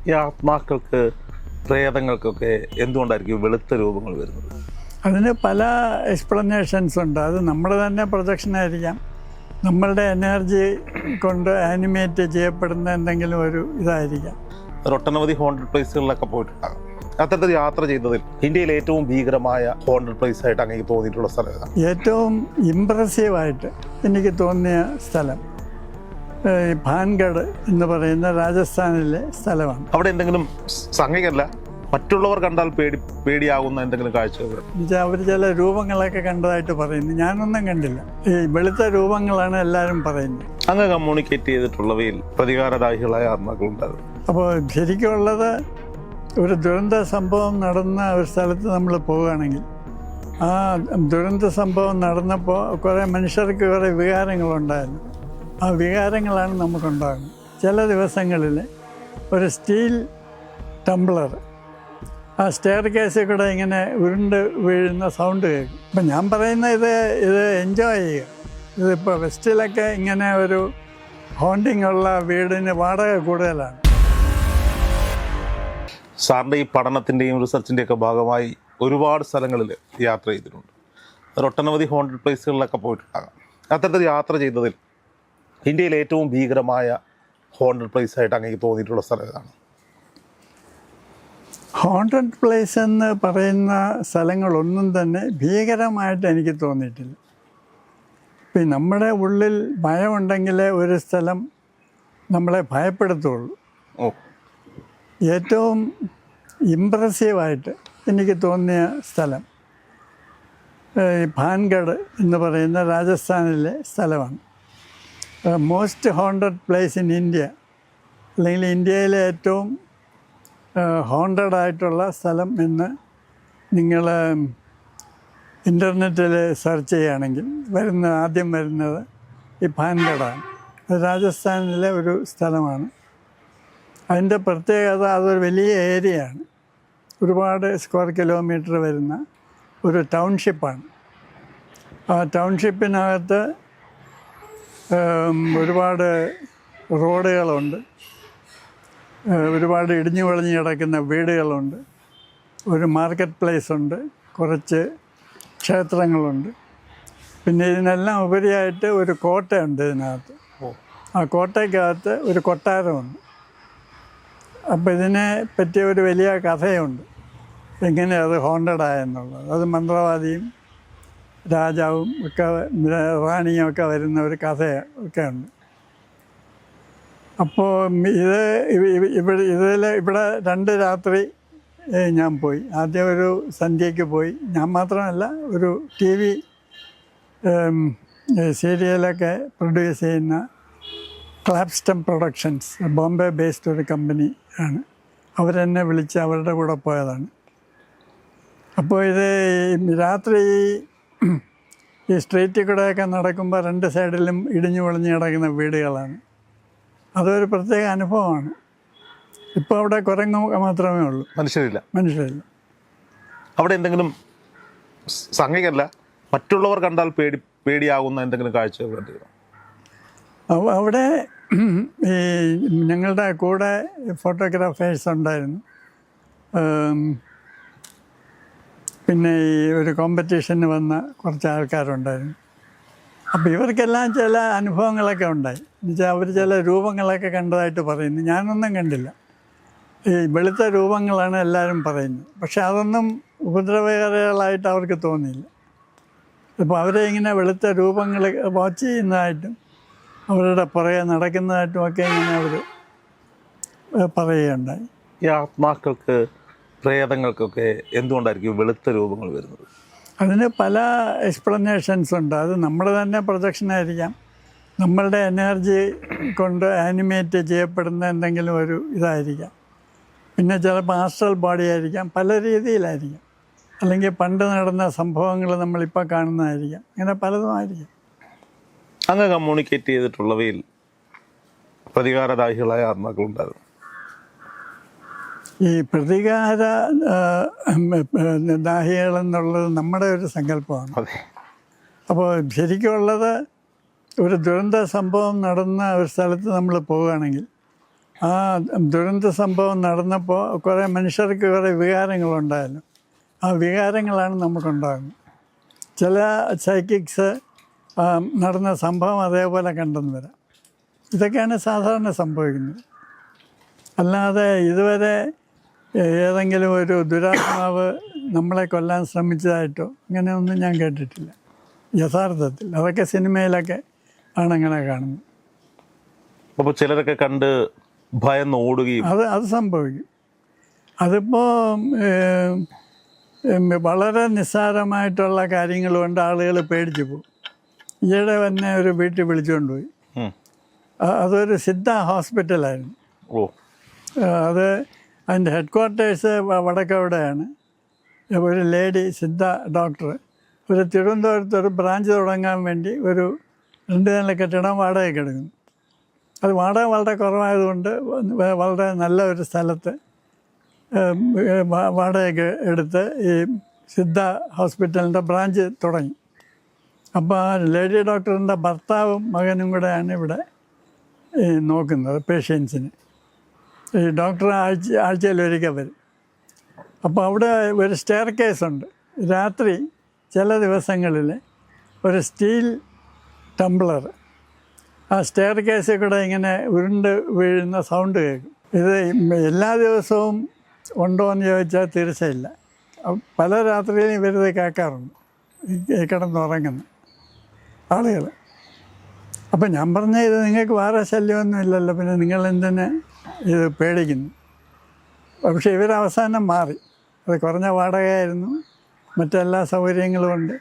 ഈ ആത്മാക്കൾക്ക് പ്രേതങ്ങൾക്കൊക്കെ എന്തുകൊണ്ടായിരിക്കും വെളുത്ത രൂപങ്ങൾ വരുന്നത്? അതിന് പല എക്സ്പ്ലനേഷൻസ് ഉണ്ട്. അത് നമ്മൾ തന്നെ പ്രൊജക്ഷനായിരിക്കാം, നമ്മളുടെ എനർജി കൊണ്ട് ആനിമേറ്റ് ചെയ്യപ്പെടുന്ന എന്തെങ്കിലും ഒരു ഇതായിരിക്കാം. ഒട്ടനവധി ഹോണ്ടഡ് പ്ലേസുകളിലൊക്കെ പോയിട്ടുണ്ടാകും. അത്തരത്തിൽ യാത്ര ചെയ്തതിൽ ഇന്ത്യയിലെ ഏറ്റവും ഭീകരമായ ഹോണ്ടഡ് പ്ലേസ് ആയിട്ട് അങ്ങനെ തോന്നിയിട്ടുള്ള സ്ഥലം ഏതാണ്? ഏറ്റവും ഇമ്പ്രസീവായിട്ട് എനിക്ക് തോന്നിയ സ്ഥലം ഭാൻഗഡ് എന്ന് പറയുന്ന രാജസ്ഥാനിലെ സ്ഥലമാണ്. അവിടെ എന്തെങ്കിലും സംഗതിയല്ല, മറ്റുള്ളവർ കണ്ടാൽ പേടിയാകുന്ന എന്തെങ്കിലും കാഴ്ചകൾ? അവർ ചില രൂപങ്ങളൊക്കെ കണ്ടതായിട്ട് പറയുന്നു. ഞാനൊന്നും കണ്ടില്ല. ഈ വെളുത്ത രൂപങ്ങളാണ് എല്ലാവരും പറയുന്നത്. അങ്ങ് കമ്മ്യൂണിക്കേറ്റ് ചെയ്തിട്ടുള്ളവയിൽ പ്രതികാരദാഹികളായ ആത്മാക്കളുണ്ടാകും. അപ്പോൾ ശരിക്കുമുള്ളത് ഒരു ദുരന്ത സംഭവം നടന്ന ഒരു സ്ഥലത്ത് നമ്മൾ പോവുകയാണെങ്കിൽ ആ ദുരന്ത സംഭവം നടന്നപ്പോൾ കുറേ മനുഷ്യർക്ക് കുറേ വികാരങ്ങളുണ്ടായിരുന്നു. ആ വികാരങ്ങളാണ് നമുക്കുണ്ടാകുന്നത്. ചില ദിവസങ്ങളിൽ ഒരു സ്റ്റീൽ ടംബ്ലർ ആ സ്റ്റെയർ കേസിൽ കൂടെ ഇങ്ങനെ ഉരുണ്ട് വീഴുന്ന സൗണ്ട് കേൾക്കും. അപ്പം ഞാൻ പറയുന്ന ഇത് എൻജോയ് ചെയ്യുക. ഇതിപ്പോൾ വെസ്റ്റിലൊക്കെ ഇങ്ങനെ ഒരു ഹോണ്ടിങ് ഉള്ള വീടിന് വാടക കൂടുതലാണ്. സാറിൻ്റെ ഈ പഠനത്തിൻ്റെയും റിസർച്ചിൻ്റെയൊക്കെ ഭാഗമായി ഒരുപാട് സ്ഥലങ്ങളിൽ യാത്ര ചെയ്തിട്ടുണ്ട്. ഒട്ടനവധി ഹോണ്ടഡ് പ്ലേസുകളിലൊക്കെ പോയിട്ടുണ്ടാകാം. അത്തരത്തിൽ യാത്ര ചെയ്തതിൽ ഇന്ത്യയിലെ ഏറ്റവും ഭീകരമായ ഹോണ്ടഡ് പ്ലേസ് ആയിട്ട് അങ്ങനെ തോന്നിയിട്ടുള്ള സ്ഥലം ഏതാണ്? ഹോണ്ടഡ് പ്ലേസ് എന്ന് പറയുന്ന സ്ഥലങ്ങളൊന്നും തന്നെ ഭീകരമായിട്ട് എനിക്ക് തോന്നിയിട്ടില്ല. ഇപ്പം നമ്മുടെ ഉള്ളിൽ ഭയമുണ്ടെങ്കിലേ ഒരു സ്ഥലം നമ്മളെ ഭയപ്പെടുത്തുള്ളൂ. ഏറ്റവും ഇമ്പ്രസീവായിട്ട് എനിക്ക് തോന്നിയ സ്ഥലം ഭാൻഗഡ് എന്ന് പറയുന്ന രാജസ്ഥാനിലെ സ്ഥലമാണ്. Most haunted place in India, അല്ലെങ്കിൽ ഇന്ത്യയിലെ ഏറ്റവും ഹോണ്ടഡ് ആയിട്ടുള്ള സ്ഥലം എന്ന് നിങ്ങൾ ഇൻ്റർനെറ്റിൽ സെർച്ച് ചെയ്യുകയാണെങ്കിൽ ആദ്യം വരുന്നത് ഈ ഭാൻഗഡാണ്. അത് രാജസ്ഥാനിലെ ഒരു സ്ഥലമാണ്. അതിൻ്റെ പ്രത്യേകത അതൊരു വലിയ ഏരിയയാണ്. ഒരുപാട് സ്ക്വയർ കിലോമീറ്റർ വരുന്ന ഒരു ടൗൺഷിപ്പാണ്. ആ ടൗൺഷിപ്പിനകത്ത് ഒരുപാട് റോഡുകളുണ്ട്, ഒരുപാട് ഇടിഞ്ഞു പൊളിഞ്ഞ് കിടക്കുന്ന വീടുകളുണ്ട്, ഒരു മാർക്കറ്റ് പ്ലേസ് ഉണ്ട്, കുറച്ച് ക്ഷേത്രങ്ങളുണ്ട്. പിന്നെ ഇതിനെല്ലാം ഉപരിയായിട്ട് ഒരു കോട്ടയുണ്ട് ഇതിനകത്ത്. ആ കോട്ടയ്ക്കകത്ത് ഒരു കൊട്ടാരമുണ്ട്. അപ്പോൾ ഇതിനെ പറ്റിയ ഒരു വലിയ കഥയുണ്ട്, എങ്ങനെ അത് ഹോണ്ടഡായെന്നുള്ളത്. അത് മന്ത്രവാദിയും രാജാവും ഒക്കെ റാണിയും ഒക്കെ വരുന്ന ഒരു കഥയൊക്കെ ഉണ്ട്. അപ്പോൾ ഇവിടെ 2 രാത്രി ഞാൻ പോയി. ആദ്യം ഒരു സന്ധ്യയ്ക്ക് പോയി. ഞാൻ മാത്രമല്ല, ഒരു TV സീരിയലൊക്കെ പ്രൊഡ്യൂസ് ചെയ്യുന്ന ക്ലാപ്സ്റ്റൺ പ്രൊഡക്ഷൻസ്, ബോംബെ ബേസ്ഡ് ഒരു കമ്പനി ആണ്. അവരെന്നെ വിളിച്ച് അവരുടെ കൂടെ പോയതാണ്. അപ്പോൾ ഇത് രാത്രി ഈ സ്ട്രീറ്റിൽ കൂടെയൊക്കെ നടക്കുമ്പോൾ 2 സൈഡിലും ഇടിഞ്ഞു പൊളിഞ്ഞ് കിടക്കുന്ന വീടുകളാണ്. അതൊരു പ്രത്യേക അനുഭവമാണ്. ഇപ്പോൾ അവിടെ കുരങ്ങ് മാത്രമേ ഉള്ളൂ, മനുഷ്യരില്ല. അവിടെ എന്തെങ്കിലും സംഗതിയല്ല, മറ്റുള്ളവർ കണ്ടാൽ പേടിയാകുന്ന എന്തെങ്കിലും കാഴ്ചകൾ കണ്ടിരുന്നു? അവിടെ ഈ ഞങ്ങളുടെ കൂടെ ഫോട്ടോഗ്രാഫേഴ്സ് ഉണ്ടായിരുന്നു. പിന്നെ ഈ ഒരു കോമ്പറ്റീഷന് വന്ന കുറച്ച് ആൾക്കാരുണ്ടായിരുന്നു. അപ്പോൾ ഇവർക്കെല്ലാം ചില അനുഭവങ്ങളൊക്കെ ഉണ്ടായി. എന്നുവെച്ചാൽ അവർ ചില രൂപങ്ങളൊക്കെ കണ്ടതായിട്ട് പറയുന്നു. ഞാനൊന്നും കണ്ടില്ല. ഈ വെളുത്ത രൂപങ്ങളാണ് എല്ലാവരും പറയുന്നത്. പക്ഷെ അതൊന്നും ഉപദ്രവകാരികളായിട്ട് അവർക്ക് തോന്നിയില്ല. ഇപ്പോൾ അവരെ ഇങ്ങനെ വെളുത്ത രൂപങ്ങൾ വാച്ച് ചെയ്യുന്നതായിട്ടും അവരുടെ പുറകെ നടക്കുന്നതായിട്ടുമൊക്കെ ഇങ്ങനെ അവർ പറയുകയുണ്ടായി. ഈ ആത്മാക്കൾക്ക് പ്രേതങ്ങൾക്കൊക്കെ എന്തുകൊണ്ടായിരിക്കും വെളുത്ത രൂപങ്ങൾ വരുന്നത്? അതിന് പല എക്സ്പ്ലനേഷൻസ് ഉണ്ട്. അത് നമ്മൾ തന്നെ പ്രൊജക്ഷനായിരിക്കാം, നമ്മളുടെ എനർജി കൊണ്ട് ആനിമേറ്റ് ചെയ്യപ്പെടുന്ന എന്തെങ്കിലും ഒരു ഇതായിരിക്കാം. പിന്നെ ചിലപ്പോൾ ആസ്ട്രൽ ബോഡി ആയിരിക്കാം, പല രീതിയിലായിരിക്കാം. അല്ലെങ്കിൽ പണ്ട് നടന്ന സംഭവങ്ങൾ നമ്മളിപ്പോൾ കാണുന്നതായിരിക്കാം. അങ്ങനെ പലതും ആയിരിക്കാം. അങ്ങ് കമ്മ്യൂണിക്കേറ്റ് ചെയ്തിട്ടുള്ളവയിൽ പ്രതികാരദാഹികളായ ആത്മാക്കളുണ്ടാകും. ഈ പ്രതികാര ദാഹികളെന്നുള്ളത് നമ്മുടെ ഒരു സങ്കല്പമാണ്. അപ്പോൾ ശരിക്കുമുള്ളത് ഒരു ദുരന്ത സംഭവം നടന്ന ഒരു സ്ഥലത്ത് നമ്മൾ പോവുകയാണെങ്കിൽ ആ ദുരന്ത സംഭവം നടന്നപ്പോൾ കുറേ മനുഷ്യർക്ക് കുറേ വികാരങ്ങളുണ്ടായിരുന്നു. ആ വികാരങ്ങളാണ് നമുക്കുണ്ടാകുന്നത്. ചില സൈക്കിക്സ് നടന്ന സംഭവം അതേപോലെ കണ്ടെന്ന് വരാം. ഇതൊക്കെയാണ് സാധാരണ സംഭവിക്കുന്നത്. അല്ലാതെ ഇതുവരെ ഏതെങ്കിലും ഒരു ദുരാത്മാവ് നമ്മളെ കൊല്ലാൻ ശ്രമിച്ചതായിട്ടോ അങ്ങനെയൊന്നും ഞാൻ കേട്ടിട്ടില്ല യഥാർത്ഥത്തിൽ. അതൊക്കെ സിനിമയിലൊക്കെ ആണ് അങ്ങനെ കാണുന്നത്. അപ്പോൾ ചിലരൊക്കെ കണ്ട് ഭയന്ന് ഓടുകയും അത് സംഭവിക്കും. അതിപ്പോൾ വളരെ നിസ്സാരമായിട്ടുള്ള കാര്യങ്ങൾ കൊണ്ട് ആളുകൾ പേടിച്ചു പോകും. ഈയിടെ തന്നെ ഒരു വീട്ടിൽ വിളിച്ചുകൊണ്ട് പോയി. അതൊരു സിദ്ധ ഹോസ്പിറ്റലായിരുന്നു. അത് അതിൻ്റെ ഹെഡ് ക്വാർട്ടേഴ്സ് വടക്കവിടെയാണ്. ഒരു ലേഡി സിദ്ധ ഡോക്ടർ ഒരു തിരുവനന്തപുരത്ത് ഒരു ബ്രാഞ്ച് തുടങ്ങാൻ വേണ്ടി ഒരു 2 നില കെട്ടിടം വാടകയ്ക്ക് എടുക്കുന്നു. അത് വാടക വളരെ കുറവായതുകൊണ്ട് വളരെ നല്ല ഒരു സ്ഥലത്ത് വാടകയ്ക്ക് എടുത്ത് ഈ സിദ്ധ ഹോസ്പിറ്റലിൻ്റെ ബ്രാഞ്ച് തുടങ്ങി. അപ്പോൾ ആ ലേഡി ഡോക്ടറിൻ്റെ ഭർത്താവും മകനും കൂടെയാണ് ഇവിടെ നോക്കുന്നത് പേഷ്യൻസിന്. ഈ ഡോക്ടർ ആഴ്ചയിലൊരിക്കൽ വരും. അപ്പോൾ അവിടെ ഒരു സ്റ്റെയർ കേസുണ്ട്. രാത്രി ചില ദിവസങ്ങളിൽ ഒരു സ്റ്റീൽ ടംബ്ലർ ആ സ്റ്റെയർ കേസിൽ കൂടെ ഇങ്ങനെ ഉരുണ്ട് വീഴുന്ന സൗണ്ട് കേൾക്കും. ഇത് എല്ലാ ദിവസവും ഉണ്ടോ എന്ന് ചോദിച്ചാൽ തീർച്ചയില്ല. പല രാത്രിയിലും ഇവരിത് കേൾക്കാറുണ്ട്, കിടന്നുറങ്ങുന്ന ആളുകൾ. അപ്പം ഞാൻ പറഞ്ഞ ഇത് നിങ്ങൾക്ക് വേറെ ശല്യമൊന്നും ഇല്ലല്ലോ, പിന്നെ നിങ്ങൾ എന്തിന് ഇത് പേടിക്കുന്നു? പക്ഷേ ഇവരവസാനം മാറി. അത് കുറഞ്ഞ വാടകയായിരുന്നു, മറ്റെല്ലാ സൗകര്യങ്ങളും ഉണ്ട്.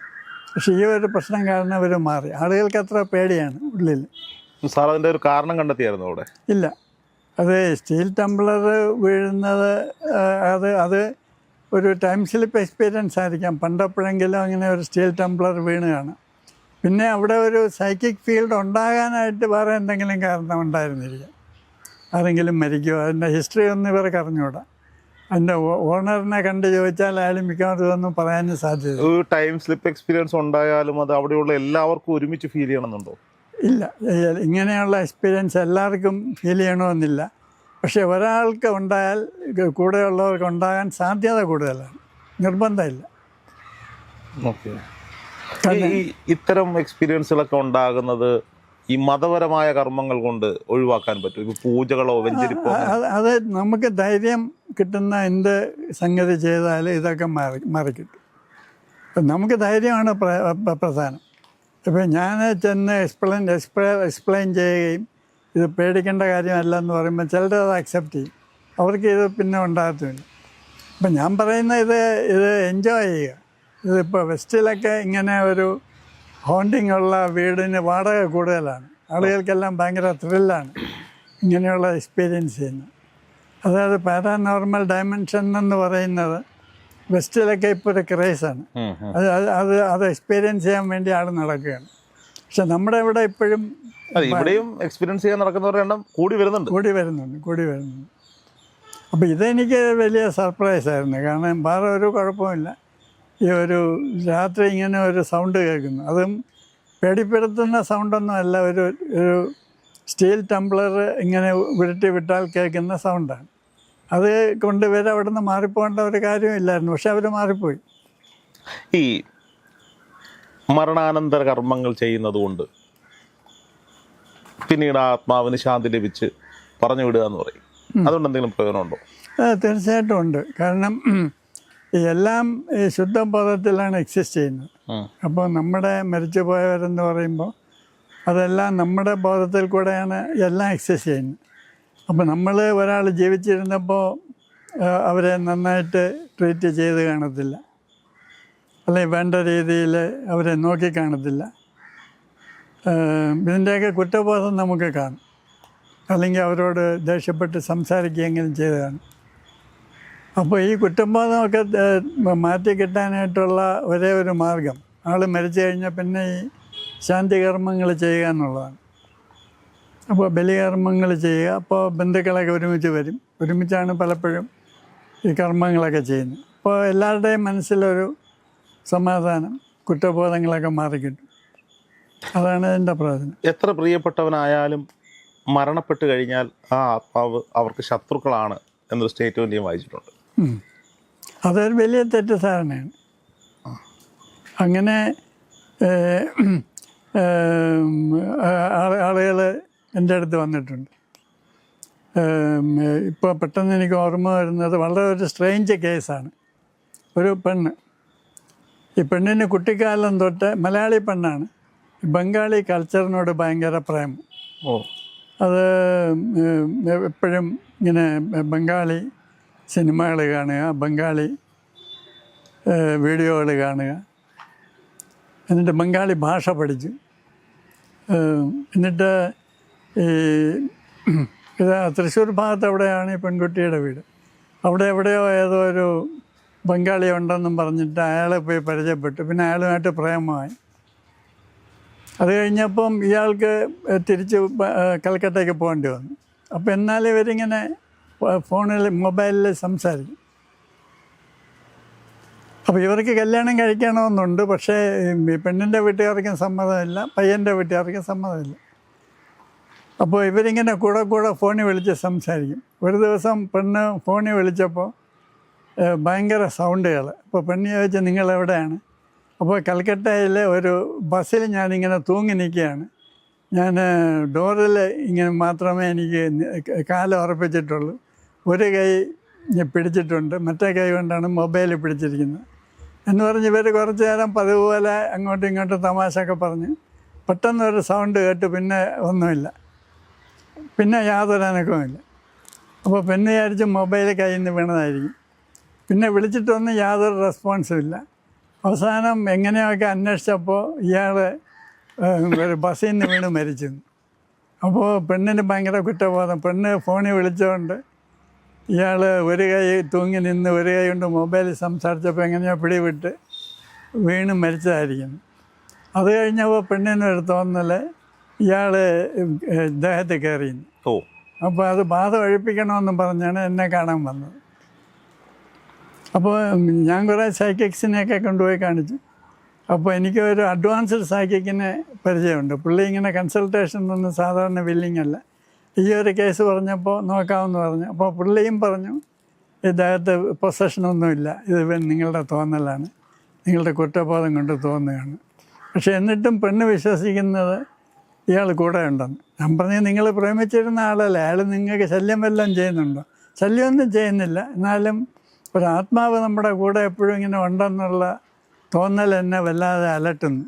പക്ഷേ ഈ ഒരു പ്രശ്നം കാരണം അവർ മാറി. ആളുകൾക്ക് അത്ര പേടിയാണ് ഉള്ളിൽ. സാർ അതിൻ്റെ ഒരു കാരണം കണ്ടെത്തിയായിരുന്നു അവിടെ? ഇല്ല, അത് സ്റ്റീൽ ടംബ്ലർ വീഴുന്നത് അത് ഒരു ടൈം സ്ലിപ്പ് എക്സ്പീരിയൻസ് ആയിരിക്കാം. പണ്ടെപ്പോഴെങ്കിലും അങ്ങനെ ഒരു സ്റ്റീൽ ടംബ്ലർ വീണ് കാണാം. പിന്നെ അവിടെ ഒരു സൈക്കിക് ഫീൽഡ് ഉണ്ടാകാനായിട്ട് വേറെ എന്തെങ്കിലും കാരണം ഉണ്ടായിരുന്നിരിക്കാം. ആരെങ്കിലും മരിക്കുമോ, അതിൻ്റെ ഹിസ്റ്ററി ഒന്നും ഇവർക്ക് അറിഞ്ഞുകൂടാ. അതിൻ്റെ ഓണറിനെ കണ്ട് ചോദിച്ചാൽ അയാൾ മിക്കവാറും ഇതൊന്നും പറയാനും സാധ്യത. ഒരു ടൈം സ്ലിപ്പ് എക്സ്പീരിയൻസ് ഉണ്ടായാലും അത് അവിടെയുള്ള എല്ലാവർക്കും ഒരുമിച്ച് ഫീൽ ചെയ്യണമെന്നുണ്ടോ? ഇല്ല, ഇങ്ങനെയുള്ള എക്സ്പീരിയൻസ് എല്ലാവർക്കും ഫീൽ ചെയ്യണമെന്നില്ല. പക്ഷെ ഒരാൾക്ക് ഉണ്ടായാൽ കൂടെയുള്ളവർക്ക് ഉണ്ടാകാൻ സാധ്യത കൂടുതലാണ്, നിർബന്ധമില്ല. ഓക്കെ. ഇത്തരം എക്സ്പീരിയൻസുകളൊക്കെ ഉണ്ടാകുന്നത് ഈ മതപരമായ കർമ്മങ്ങൾ കൊണ്ട് ഒഴിവാക്കാൻ പറ്റും? ഇപ്പോൾ പൂജകളോ വെഞ്ചരിപ്പോ? അത് നമുക്ക് ധൈര്യം കിട്ടുന്ന എന്ത് സംഗതി ചെയ്താലും ഇതൊക്കെ മാറിക്കിട്ടും. നമുക്ക് ധൈര്യമാണ് പ്രധാനം. ഇപ്പോൾ ഞാൻ ചെന്ന് എക്സ്പ്ലെയിൻ ചെയ്യുകയും ഇത് പേടിക്കേണ്ട കാര്യമല്ല എന്ന് പറയുമ്പോൾ ചിലർ അത് അക്സെപ്റ്റ് ചെയ്യും. അവർക്ക് ഇത് പിന്നെ ഉണ്ടാകത്തുമില്ല. അപ്പം ഞാൻ പറയുന്ന ഇത് എൻജോയ് ചെയ്യുക. ഇതിപ്പോൾ വെസ്റ്റിലൊക്കെ ഇങ്ങനെ ഒരു ഹോണ്ടിങ് ഉള്ള വീടിന് വാടക കൂടുതലാണ്. ആളുകൾക്കെല്ലാം ഭയങ്കര ത്രില്ലാണ് ഇങ്ങനെയുള്ള എക്സ്പീരിയൻസ് ചെയ്യുന്നത്. അതായത് പാരാനോർമൽ ഡയമെൻഷൻ എന്ന് പറയുന്നത് വെസ്റ്റിലൊക്കെ ഇപ്പോൾ ഒരു ക്രേസാണ്. അത് എക്സ്പീരിയൻസ് ചെയ്യാൻ വേണ്ടി ആൾ നടക്കുകയാണ്. പക്ഷെ നമ്മുടെ ഇവിടെ ഇപ്പോഴും ഇവിടെയും എക്സ്പീരിയൻസ് ചെയ്യാൻ നടക്കുന്നവരുടെ എണ്ണം കൂടി വരുന്നുണ്ട്. അപ്പോൾ ഇതെനിക്ക് വലിയ സർപ്രൈസായിരുന്നു. കാരണം വേറെ ഒരു കുഴപ്പമില്ല. ഈ ഒരു രാത്രി ഇങ്ങനെ ഒരു സൗണ്ട് കേൾക്കുന്നു. അതും പേടിപ്പെടുത്തുന്ന സൗണ്ടൊന്നും അല്ല. ഒരു സ്റ്റീൽ ടംബ്ലർ ഇങ്ങനെ ഉരുട്ടി വിട്ടാൽ കേൾക്കുന്ന സൗണ്ടാണ്. അത് കൊണ്ടുവരെ അവിടെ നിന്ന് മാറിപ്പോകേണ്ട ഒരു കാര്യമില്ലായിരുന്നു. പക്ഷെ അവർ മാറിപ്പോയി. ഈ മരണാനന്തര കർമ്മങ്ങൾ ചെയ്യുന്നത് കൊണ്ട് പിന്നീട് ആത്മാവിന് ശാന്തി ലഭിച്ച് പറഞ്ഞു വിടുക എന്ന് പറയും. അതുകൊണ്ട് എന്തെങ്കിലും പ്രയോജനമുണ്ടോ? തീർച്ചയായിട്ടും ഉണ്ട്. കാരണം എല്ലാം ഈ ശുദ്ധബോധത്തിലാണ് എക്സിസ്റ്റ് ചെയ്യുന്നത്. അപ്പോൾ നമ്മുടെ മരിച്ചു പോയവരെന്ന് പറയുമ്പോൾ അതെല്ലാം നമ്മുടെ ബോധത്തിൽ കൂടെയാണ് എല്ലാം എക്സിസ്റ്റ് ചെയ്യുന്നത്. അപ്പോൾ നമ്മൾ ഒരാൾ ജീവിച്ചിരുന്നപ്പോൾ അവരെ നന്നായിട്ട് ട്രീറ്റ് ചെയ്ത് കാണത്തില്ല, അല്ലെങ്കിൽ വേണ്ട രീതിയിൽ അവരെ നോക്കി കാണത്തില്ല. ഇതിൻ്റെയൊക്കെ കുറ്റബോധം നമുക്ക് കാണും. അല്ലെങ്കിൽ അവരോട് ദേഷ്യപ്പെട്ട് സംസാരിക്കുകയെങ്കിലും ചെയ്ത് കാണും. അപ്പോൾ ഈ കുറ്റബോധമൊക്കെ മാറ്റി കിട്ടാനായിട്ടുള്ള ഒരേ ഒരു മാർഗം ആൾ മരിച്ചു കഴിഞ്ഞാൽ പിന്നെ ഈ ശാന്തികർമ്മങ്ങൾ ചെയ്യുക എന്നുള്ളതാണ്. അപ്പോൾ ബലികർമ്മങ്ങൾ ചെയ്യുക. അപ്പോൾ ബന്ധുക്കളൊക്കെ ഒരുമിച്ച് വരും. ഒരുമിച്ചാണ് പലപ്പോഴും ഈ കർമ്മങ്ങളൊക്കെ ചെയ്യുന്നത്. അപ്പോൾ എല്ലാവരുടെയും മനസ്സിലൊരു സമാധാനം, കുറ്റബോധങ്ങളൊക്കെ മാറിക്കിട്ടും. അതാണ് ഇതിൻ്റെ പ്രയോജനം. എത്ര പ്രിയപ്പെട്ടവനായാലും മരണപ്പെട്ട് കഴിഞ്ഞാൽ ആ ആത്മാവ് അവർക്ക് ശത്രുക്കളാണ് എന്നൊരു സ്റ്റേറ്റ്മെൻറ്റ് ഞാൻ വായിച്ചിട്ടുണ്ട്. അതൊരു വലിയ തെറ്റിദ്ധാരണയാണ്. അങ്ങനെ ആളുകൾ എൻ്റെ അടുത്ത് വന്നിട്ടുണ്ട്. ഇപ്പോൾ പെട്ടെന്ന് എനിക്ക് ഓർമ്മ വരുന്നത് വളരെ ഒരു സ്ട്രേഞ്ച് കേസാണ്. ഒരു പെണ്ണ്, ഈ പെണ്ണിന് കുട്ടിക്കാലം തൊട്ട്, മലയാളി പെണ്ണാണ്, ബംഗാളി കൾച്ചറിനോട് ഭയങ്കര പ്രേമം. അത് എപ്പോഴും ഇങ്ങനെ ബംഗാളി സിനിമകൾ കാണുക, ബംഗാളി വീഡിയോകൾ കാണുക, എന്നിട്ട് ബംഗാളി ഭാഷ പഠിച്ചു. എന്നിട്ട് ഈ ഇത് തൃശ്ശൂർ ഭാഗത്ത് എവിടെയാണ് ഈ പെൺകുട്ടിയുടെ വീട്, അവിടെ എവിടെയോ ഏതോ ഒരു ബംഗാളി ഉണ്ടെന്നും പറഞ്ഞിട്ട് അയാളെ പോയി പരിചയപ്പെട്ടു. പിന്നെ അയാളുമായിട്ട് പ്രേമമായി. അത് കഴിഞ്ഞപ്പം ഇയാൾക്ക് തിരിച്ച് കൽക്കട്ടയ്ക്ക് പോകേണ്ടി വന്നു. അപ്പോൾ എന്നാലും ഇവരിങ്ങനെ ഫോണിൽ മൊബൈലിൽ സംസാരിക്കും. അപ്പോൾ ഇവർക്ക് കല്യാണം കഴിക്കണമെന്നുണ്ട്, പക്ഷേ പെണ്ണിൻ്റെ വീട്ടുകാർക്കും സമ്മതമില്ല, പയ്യൻ്റെ വീട്ടുകാർക്കും സമ്മതമില്ല. അപ്പോൾ ഇവരിങ്ങനെ കൂടെ ഫോണിൽ വിളിച്ച് സംസാരിക്കും. ഒരു ദിവസം പെണ്ണ് ഫോണിൽ വിളിച്ചപ്പോൾ ഭയങ്കര സൗണ്ടുകൾ. അപ്പോൾ പെണ്ണ് ചോദിച്ചാൽ നിങ്ങളെവിടെയാണ്? അപ്പോൾ കൽക്കട്ടയിലെ ഒരു ബസ്സിൽ ഞാനിങ്ങനെ തൂങ്ങി നിൽക്കുകയാണ്. ഞാൻ ഡോറിൽ ഇങ്ങനെ മാത്രമേ എനിക്ക് കാലം ഉറപ്പിച്ചിട്ടുള്ളൂ. ഒരു കൈ പിടിച്ചിട്ടുണ്ട്, മറ്റേ കൈ കൊണ്ടാണ് മൊബൈൽ പിടിച്ചിരിക്കുന്നത് എന്ന് പറഞ്ഞ് ഇവർ കുറച്ച് നേരം പതിവ് പോലെ അങ്ങോട്ടും ഇങ്ങോട്ടും തമാശയൊക്കെ പറഞ്ഞ് പെട്ടെന്നൊരു സൗണ്ട് കേട്ട് പിന്നെ ഒന്നുമില്ല, പിന്നെ യാതൊരു അനക്കവുമില്ല. അപ്പോൾ പെണ്ണ് വിചാരിച്ച് മൊബൈൽ കയ്യിൽ നിന്ന് വീണതായിരിക്കും. പിന്നെ വിളിച്ചിട്ടൊന്നും യാതൊരു റെസ്പോൺസും ഇല്ല. അവസാനം എങ്ങനെയൊക്കെ അന്വേഷിച്ചപ്പോൾ ഇയാൾ ഒരു ബസ്സിൽ നിന്ന് വീണ് മരിച്ചു. അപ്പോൾ പെണ്ണിന് ഭയങ്കര കുറ്റബോധം. പെണ്ണ് ഫോണിൽ വിളിച്ചുകൊണ്ട് ഇയാൾ ഒരു കൈ തൂങ്ങി നിന്ന് ഒരു കൈ കൊണ്ട് മൊബൈലിൽ സംസാരിച്ചപ്പോൾ എങ്ങനെയോ പിടിവിട്ട് വീണ് മരിച്ചതായിരിക്കുന്നു. അത് കഴിഞ്ഞപ്പോൾ പെണ്ണിനൊരു തോന്നൽ ഇയാൾ ദേഹത്ത് കയറിയിരുന്നു. അപ്പോൾ അത് ബാധ ഒഴിപ്പിക്കണമെന്നും പറഞ്ഞാണ് എന്നെ കാണാൻ വന്നത്. അപ്പോൾ ഞാൻ കുറേ സൈക്കിക്സിനെയൊക്കെ കൊണ്ടുപോയി കാണിച്ചു. അപ്പോൾ എനിക്ക് ഒരു അഡ്വാൻസ്ഡ് സൈക്കിക്കിനെ പരിചയമുണ്ട്. പുള്ളി ഇങ്ങനെ കൺസൾട്ടേഷനൊന്നും സാധാരണ ബില്ലിംഗ് അല്ല. ഈ ഒരു കേസ് പറഞ്ഞപ്പോൾ നോക്കാമെന്ന് പറഞ്ഞു. അപ്പോൾ പുള്ളിയും പറഞ്ഞു ഇദ്ദേഹത്തെ പൊസഷനൊന്നുമില്ല, ഇത് നിങ്ങളുടെ തോന്നലാണ്, നിങ്ങളുടെ കുറ്റബോധം കൊണ്ട് തോന്നുകയാണ്. പക്ഷെ എന്നിട്ടും പെണ്ണ് വിശ്വസിക്കുന്നത് ഇയാൾ കൂടെ ഉണ്ടെന്ന്. ഞാൻ പറഞ്ഞു നിങ്ങൾ പ്രേമിച്ചിരുന്ന ആളല്ലേ, അയാൾ നിങ്ങൾക്ക് ശല്യം വല്ലതും ചെയ്യുന്നുണ്ടോ? ശല്യമൊന്നും ചെയ്യുന്നില്ല, എന്നാലും ഒരു ആത്മാവ് നമ്മുടെ കൂടെ എപ്പോഴും ഇങ്ങനെ ഉണ്ടെന്നുള്ള തോന്നൽ എന്നെ വല്ലാതെ അലട്ടുന്നു.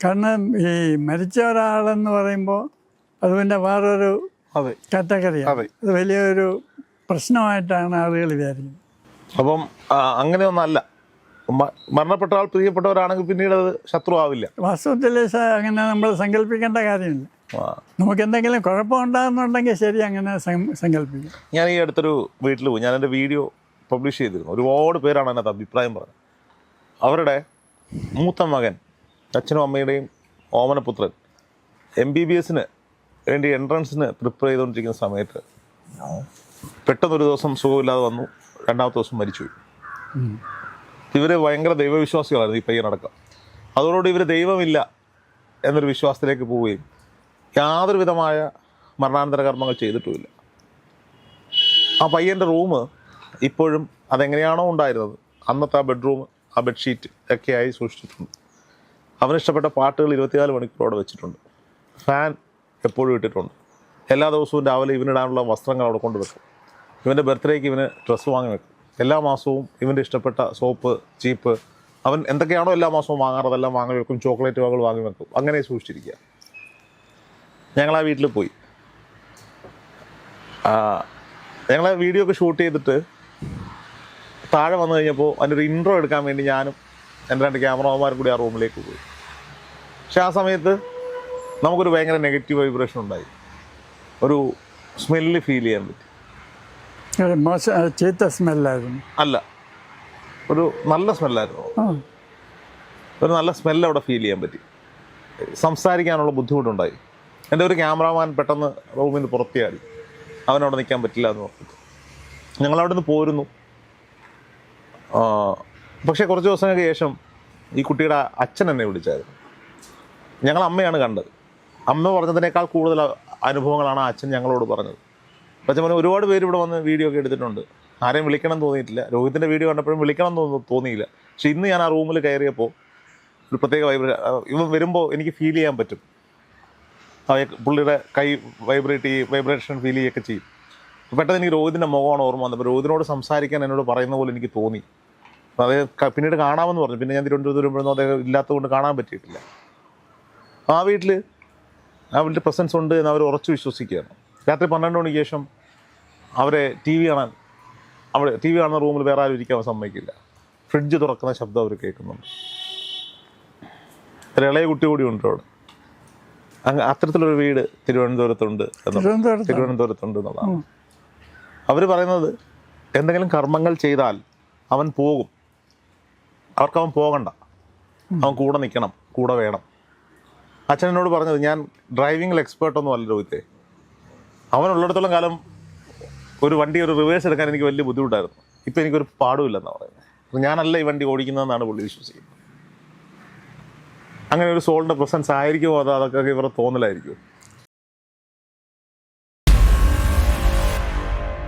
കാരണം ഈ മരിച്ച ഒരാളെന്ന് പറയുമ്പോൾ അത് പിന്നെ വേറൊരു കാറ്റഗറിയാണ്. അത് വലിയൊരു പ്രശ്നമായിട്ടാണ് ആളുകൾ വിചാരിക്കുന്നത്. അപ്പം അങ്ങനെയൊന്നല്ല, മരണപ്പെട്ട ആൾ പ്രിയപ്പെട്ടവരാണെങ്കിൽ പിന്നീട് അത് ശത്രുവാവില്ല. വാസ്തവത്തിൽ അങ്ങനെ നമ്മൾ സങ്കല്പിക്കേണ്ട കാര്യമില്ല. നമുക്ക് എന്തെങ്കിലും കുഴപ്പമുണ്ടാകുന്നുണ്ടെങ്കിൽ ശരി, അങ്ങനെ സങ്കല്പിക്കും. ഞാൻ ഈ അടുത്തൊരു വീട്ടിൽ പോയി, ഞാൻ എൻ്റെ വീഡിയോ പബ്ലിഷ് ചെയ്തിരുന്നു. ഒരുപാട് പേരാണ് അതിനകത്ത് അഭിപ്രായം പറഞ്ഞത്. അവരുടെ മൂത്ത മകൻ, അച്ഛനും അമ്മയുടെയും ഓമനപുത്രൻ MBBS വേണ്ടി എൻട്രൻസിന് പ്രിപ്പയർ ചെയ്തുകൊണ്ടിരിക്കുന്ന സമയത്ത് പെട്ടെന്നൊരു ദിവസം സുഖമില്ലാതെ വന്നു, രണ്ടാമത്തെ ദിവസം മരിച്ചുപോയി. ഇവർ ഭയങ്കര ദൈവവിശ്വാസികളായിരുന്നു, ഈ പയ്യനടക്കം. അതോടുകൂടി ഇവർ ദൈവമില്ല എന്നൊരു വിശ്വാസത്തിലേക്ക് പോവുകയും യാതൊരു വിധമായ മരണാനന്തര കർമ്മങ്ങൾ ചെയ്തിട്ടുമില്ല. ആ പയ്യൻ്റെ റൂം ഇപ്പോഴും അതെങ്ങനെയാണോ ഉണ്ടായിരുന്നത് അന്നത്തെ ആ ബെഡ്റൂം, ആ ബെഡ്ഷീറ്റ് ഒക്കെയായി സൂക്ഷിച്ചിട്ടുണ്ട്. അവനിഷ്ടപ്പെട്ട പാട്ടുകൾ 24 മണിക്കൂറോടെ വെച്ചിട്ടുണ്ട്. ഫാൻ എപ്പോഴും ഇട്ടിട്ടുണ്ട്. എല്ലാ ദിവസവും രാവിലെ ഇവനിടാനുള്ള വസ്ത്രങ്ങൾ അവിടെ കൊണ്ടുവെക്കും. ഇവൻ്റെ ബർത്ത്ഡേക്ക് ഇവന് ഡ്രസ്സ് വാങ്ങി വെക്കും. എല്ലാ മാസവും ഇവൻ്റെ ഇഷ്ടപ്പെട്ട സോപ്പ്, ചീപ്പ്, അവൻ എന്തൊക്കെയാണോ എല്ലാ മാസവും വാങ്ങാറ് അതെല്ലാം വാങ്ങി വെക്കും. ചോക്ലേറ്റുകൾ വാങ്ങി വെക്കും. അങ്ങനെ സൂക്ഷിച്ചിരിക്കുക. ഞങ്ങളാ വീട്ടിൽ പോയി. ഞങ്ങളെ വീഡിയോ ഒക്കെ ഷൂട്ട് ചെയ്തിട്ട് താഴെ വന്നു കഴിഞ്ഞപ്പോൾ അതിൻ്റെ ഒരു ഇൻട്രോ എടുക്കാൻ വേണ്ടി ഞാനും എൻ്റെ 2 ക്യാമറമാന്മാരും കൂടി ആ റൂമിലേക്ക് പോയി. പക്ഷെ ആ സമയത്ത് നമുക്കൊരു ഭയങ്കര നെഗറ്റീവ് വൈബ്രേഷൻ ഉണ്ടായി. ഒരു സ്മെല്ല് ഫീൽ ചെയ്യാൻ പറ്റി. ചീത്ത സ്മെല്ലായിരുന്നു? അല്ല, ഒരു നല്ല സ്മെല്ലായിരുന്നു. ഒരു നല്ല സ്മെല്ല് അവിടെ ഫീൽ ചെയ്യാൻ പറ്റി. സംസാരിക്കാനുള്ള ബുദ്ധിമുട്ടുണ്ടായി. എൻ്റെ ഒരു ക്യാമറാമാൻ പെട്ടെന്ന് റൂമിൽ നിന്ന് പുറത്തിയാടി. അവനവിടെ നിൽക്കാൻ പറ്റില്ല എന്ന് പറഞ്ഞിട്ട് ഞങ്ങളവിടെ നിന്ന് പോരുന്നു. പക്ഷേ കുറച്ച് ദിവസങ്ങൾക്ക് ശേഷം ഈ കുട്ടിയുടെ അച്ഛൻ എന്നെ വിളിച്ചായിരുന്നു. ഞങ്ങൾ അമ്മയാണ് കണ്ടത്. അമ്മ പറഞ്ഞതിനേക്കാൾ കൂടുതൽ അനുഭവങ്ങളാണ് ആ അച്ഛൻ ഞങ്ങളോട് പറഞ്ഞത്. അച്ഛൻ പറഞ്ഞു ഒരുപാട് പേര് ഇവിടെ വന്ന് വീഡിയോ ഒക്കെ എടുത്തിട്ടുണ്ട്, ആരെയും വിളിക്കണം തോന്നിയിട്ടില്ല. രോഹിത്തിൻ്റെ വീഡിയോ കണ്ടപ്പോഴും വിളിക്കണം തോന്നിയില്ല. പക്ഷെ ഇന്ന് ഞാൻ ആ റൂമിൽ കയറിയപ്പോൾ ഒരു പ്രത്യേക ഇവൻ വരുമ്പോൾ എനിക്ക് ഫീൽ ചെയ്യാൻ പറ്റും. പുള്ളിയുടെ കൈ വൈബ്രേഷൻ ഫീൽ ചെയ്യുകയൊക്കെ ചെയ്യും. പെട്ടെന്ന് എനിക്ക് രോഹിതിൻ്റെ മുഖമാണ് ഓർമ്മ വന്നത്. അപ്പോൾ രോഹിതിനോട് സംസാരിക്കാൻ എന്നോട് പറയുന്ന പോലെ എനിക്ക് തോന്നി. അപ്പോൾ അത് പിന്നീട് കാണാമെന്ന് പറഞ്ഞു. പിന്നെ ഞാൻ തിരുവനന്തപുരത്ത് വരുമ്പോഴൊന്നും അദ്ദേഹം ഇല്ലാത്തതുകൊണ്ട് കാണാൻ പറ്റിയിട്ടില്ല. ആ വീട്ടിൽ പ്രസൻസ് ഉണ്ട് എന്ന് അവർ ഉറച്ചു വിശ്വസിക്കുകയാണ്. രാത്രി 12 മണിക്ക് ശേഷം അവരെ ടി വി കാണുന്ന റൂമിൽ വേറെ ആരും ഇരിക്കാൻ സമ്മതിക്കില്ല. ഫ്രിഡ്ജ് തുറക്കുന്ന ശബ്ദം അവർ കേൾക്കുന്നുണ്ട്. ഒരു ഇളയ കുട്ടി കൂടി ഉണ്ട് അവിടെ. അത്തരത്തിലൊരു വീട് തിരുവനന്തപുരത്തുണ്ട് എന്നുള്ളതാണ്. അവർ പറയുന്നത് എന്തെങ്കിലും കർമ്മങ്ങൾ ചെയ്താൽ അവൻ പോകും, അവൻ പോകണ്ട, അവൻ കൂടെ നിൽക്കണം, കൂടെ വേണം. അച്ഛൻ എന്നോട് പറഞ്ഞത്, ഞാൻ ഡ്രൈവിങ്ങിൽ എക്സ്പേർട്ടൊന്നും അല്ല രോഹിത്തെ, അവനുള്ളിടത്തോളം കാലം ഒരു റിവേഴ്സ് എടുക്കാൻ എനിക്ക് വലിയ ബുദ്ധിമുട്ടായിരുന്നു. ഇപ്പം എനിക്കൊരു പാടുമില്ലെന്നാണ് പറയുന്നത്. ഞാനല്ല ഈ വണ്ടി ഓടിക്കുന്നതെന്നാണ് പുള്ളി വിശ്വസിക്കുന്നത്. അങ്ങനെ ഒരു സോളിൻ്റെ പ്രസൻസ് ആയിരിക്കുമോ അതൊക്കെ ഇവരുടെ തോന്നലായിരിക്കും.